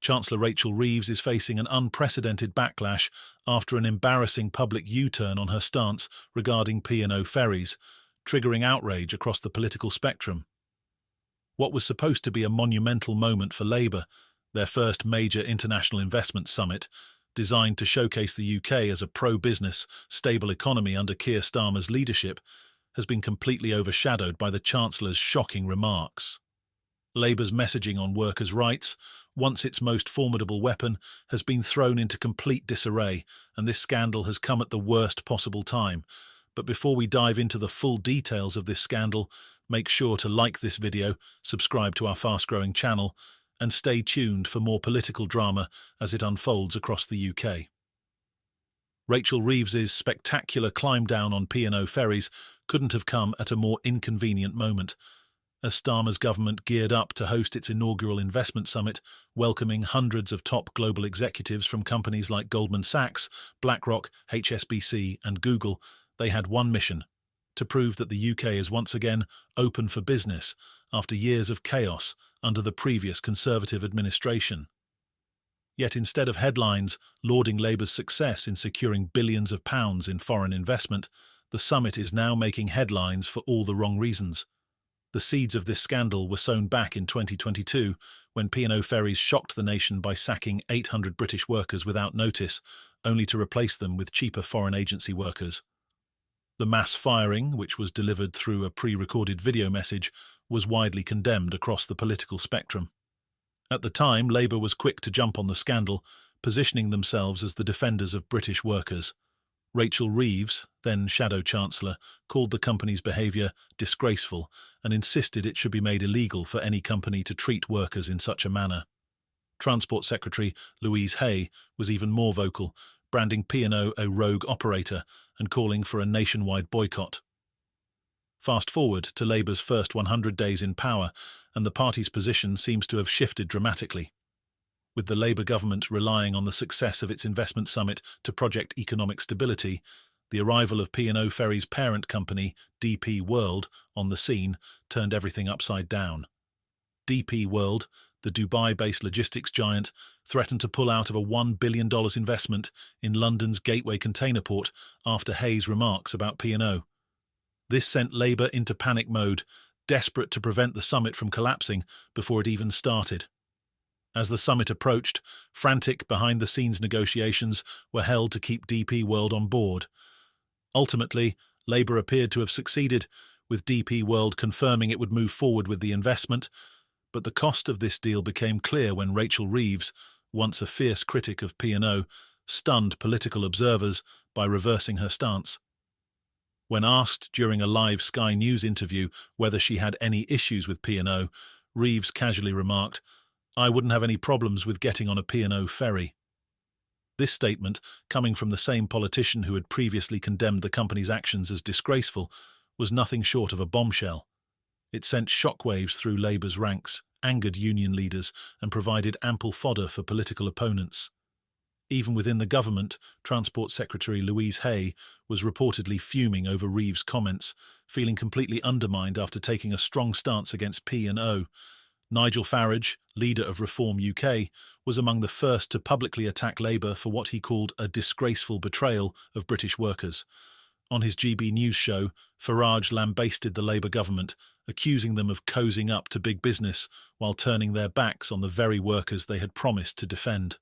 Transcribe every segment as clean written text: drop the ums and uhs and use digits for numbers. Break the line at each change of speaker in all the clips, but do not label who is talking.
Chancellor Rachel Reeves is facing an unprecedented backlash after an embarrassing public U-turn on her stance regarding P&O ferries, triggering outrage across the political spectrum. What was supposed to be a monumental moment for Labour, their first major international investment summit, designed to showcase the UK as a pro-business, stable economy under Keir Starmer's leadership, has been completely overshadowed by the Chancellor's shocking remarks. Labour's messaging on workers' rights, once its most formidable weapon, has been thrown into complete disarray, and this scandal has come at the worst possible time. But before we dive into the full details of this scandal, make sure to like this video, subscribe to our fast-growing channel, and stay tuned for more political drama as it unfolds across the UK. Rachel Reeves's spectacular climb down on P&O ferries couldn't have come at a more inconvenient moment, as Starmer's government geared up to host its inaugural investment summit, welcoming hundreds of top global executives from companies like Goldman Sachs, BlackRock, HSBC, and Google. They had one mission: to prove that the UK is once again open for business after years of chaos under the previous Conservative administration. Yet instead of headlines lauding Labour's success in securing billions of pounds in foreign investment, the summit is now making headlines for all the wrong reasons. The seeds of this scandal were sown back in 2022, when P&O ferries shocked the nation by sacking 800 British workers without notice, only to replace them with cheaper foreign agency workers. The mass firing, which was delivered through a pre-recorded video message, was widely condemned across the political spectrum. At the time, Labour was quick to jump on the scandal, positioning themselves as the defenders of British workers. Rachel Reeves, then Shadow Chancellor, called the company's behaviour disgraceful and insisted it should be made illegal for any company to treat workers in such a manner. Transport Secretary Louise Hay was even more vocal, branding P&O a rogue operator and calling for a nationwide boycott. Fast forward to Labour's first 100 days in power, and the party's position seems to have shifted dramatically. With the Labour government relying on the success of its investment summit to project economic stability, the arrival of P&O Ferries' parent company, DP World, on the scene turned everything upside down. DP World, the Dubai-based logistics giant, threatened to pull out of a $1 billion investment in London's Gateway container port after Hay's remarks about P&O. This sent Labour into panic mode, desperate to prevent the summit from collapsing before it even started. As the summit approached, frantic behind-the-scenes negotiations were held to keep DP World on board. Ultimately, Labour appeared to have succeeded, with DP World confirming it would move forward with the investment, but the cost of this deal became clear when Rachel Reeves, once a fierce critic of P&O, stunned political observers by reversing her stance. When asked during a live Sky News interview whether she had any issues with P&O, Reeves casually remarked, "I wouldn't have any problems with getting on a P&O ferry." This statement, coming from the same politician who had previously condemned the company's actions as disgraceful, was nothing short of a bombshell. It sent shockwaves through Labour's ranks, angered union leaders, and provided ample fodder for political opponents. Even within the government, Transport Secretary Louise Hay was reportedly fuming over Reeves' comments, feeling completely undermined after taking a strong stance against P&O. Nigel Farage, leader of Reform UK, was among the first to publicly attack Labour for what he called a disgraceful betrayal of British workers. On his GB News show, Farage lambasted the Labour government, accusing them of cozying up to big business while turning their backs on the very workers they had promised to defend.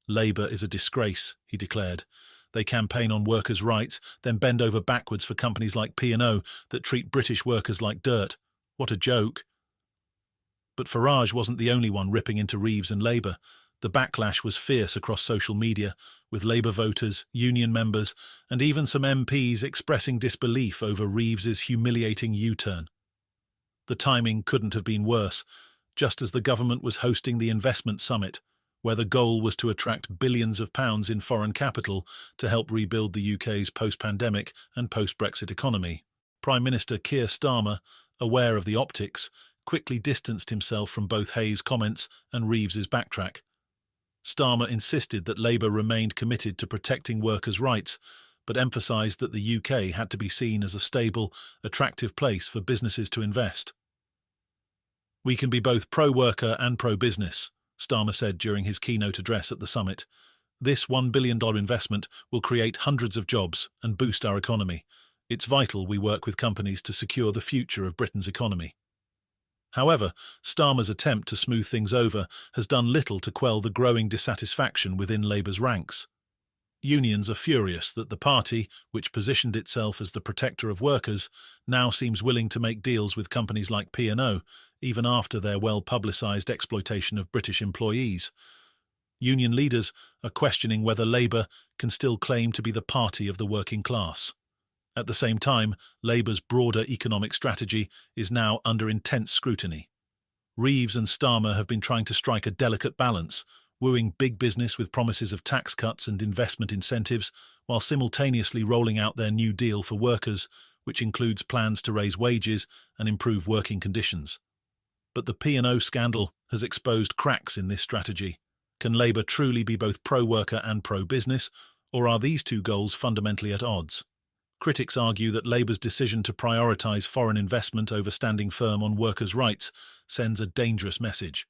"Labour is a disgrace," he declared. "They campaign on workers' rights, then bend over backwards for companies like P&O that treat British workers like dirt. What a joke." But Farage wasn't the only one ripping into Reeves and Labour. The backlash was fierce across social media, with Labour voters, union members, and even some MPs expressing disbelief over Reeves's humiliating U-turn. The timing couldn't have been worse, just as the government was hosting the investment summit, where the goal was to attract billions of pounds in foreign capital to help rebuild the UK's post-pandemic and post-Brexit economy. Prime Minister Keir Starmer, aware of the optics, quickly distanced himself from both Hay's comments and Reeves's backtrack. Starmer insisted that Labour remained committed to protecting workers' rights, but emphasised that the UK had to be seen as a stable, attractive place for businesses to invest. "We can be both pro-worker and pro-business," Starmer said during his keynote address at the summit. This $1 billion investment will create hundreds of jobs and boost our economy. It's vital we work with companies to secure the future of Britain's economy. However, Starmer's attempt to smooth things over has done little to quell the growing dissatisfaction within Labour's ranks. Unions are furious that the party, which positioned itself as the protector of workers, now seems willing to make deals with companies like P&O, even after their well-publicised exploitation of British employees. Union leaders are questioning whether Labour can still claim to be the party of the working class. At the same time, Labour's broader economic strategy is now under intense scrutiny. Reeves and Starmer have been trying to strike a delicate balance, wooing big business with promises of tax cuts and investment incentives, while simultaneously rolling out their new deal for workers, which includes plans to raise wages and improve working conditions. But the P&O scandal has exposed cracks in this strategy. Can Labour truly be both pro-worker and pro-business, or are these two goals fundamentally at odds? Critics argue that Labour's decision to prioritise foreign investment over standing firm on workers' rights sends a dangerous message.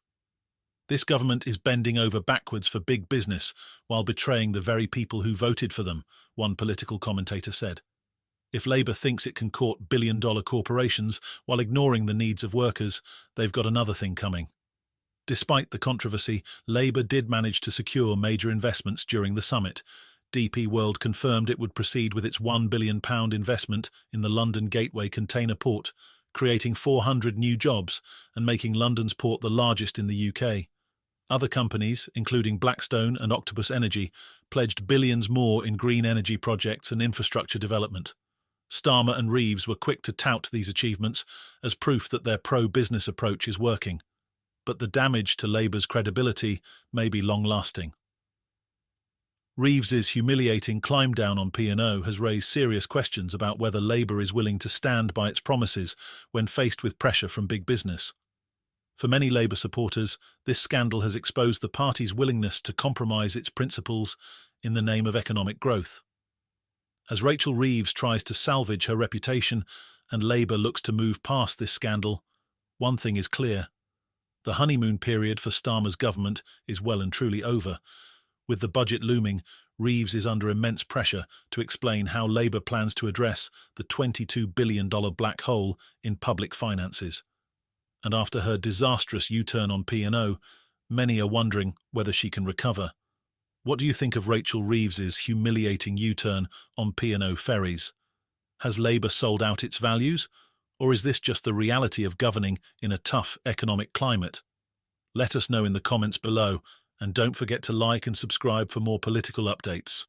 This government is bending over backwards for big business while betraying the very people who voted for them, one political commentator said. If Labour thinks it can court billion-dollar corporations while ignoring the needs of workers, they've got another thing coming. Despite the controversy, Labour did manage to secure major investments during the summit. DP World confirmed it would proceed with its £1 billion investment in the London Gateway container port, creating 400 new jobs and making London's port the largest in the UK. Other companies, including Blackstone and Octopus Energy, pledged billions more in green energy projects and infrastructure development. Starmer and Reeves were quick to tout these achievements as proof that their pro-business approach is working. But the damage to Labour's credibility may be long-lasting. Reeves's humiliating climb-down on P&O has raised serious questions about whether Labour is willing to stand by its promises when faced with pressure from big business. For many Labour supporters, this scandal has exposed the party's willingness to compromise its principles in the name of economic growth. As Rachel Reeves tries to salvage her reputation and Labour looks to move past this scandal, one thing is clear. The honeymoon period for Starmer's government is well and truly over. With the budget looming, Reeves is under immense pressure to explain how Labour plans to address the $22 billion black hole in public finances. And after her disastrous U-turn on P&O, many are wondering whether she can recover. What do you think of Rachel Reeves's humiliating U-turn on P&O ferries? Has Labour sold out its values, or is this just the reality of governing in a tough economic climate? Let us know in the comments below, and don't forget to like and subscribe for more political updates.